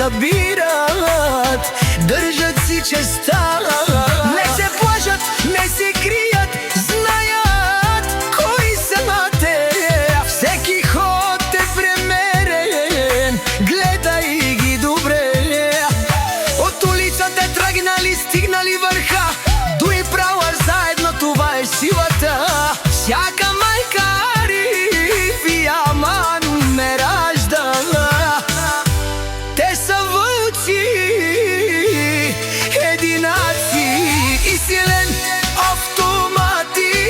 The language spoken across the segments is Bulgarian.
събират, държат си честа. Не се плашат, не се крият, знаят кои са на те. Всеки ход е премерен, гледай ги добре. От улицата тръгнали, стигнали върха, дуй права заедно, това е силата. Всяка майка Аман ме ражда. Те са вълци, единаци и силен автоматиен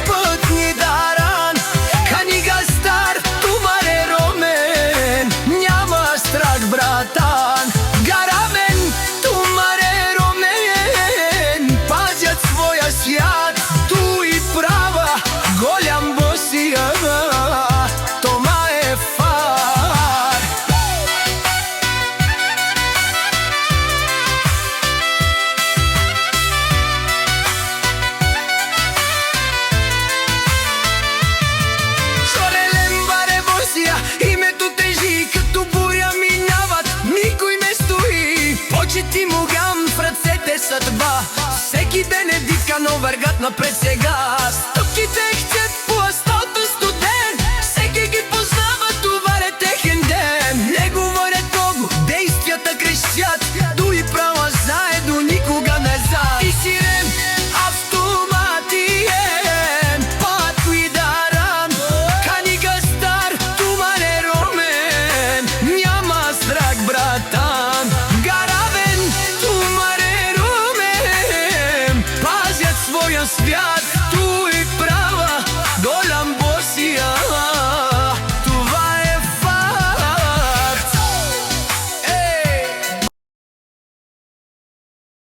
пътни даран. Канига стар, товар е ромен, няма страх братан. Гарамен, тумар е ромен, пазят своя свят. Ту и права, голям босия, Тома е фар. Шорелем баре босия, името тежи, като буря минават, никой не стои. Почет и могам в ръцете съдба, всеки ден е битка, но въргат напред сега. Стъпките хчат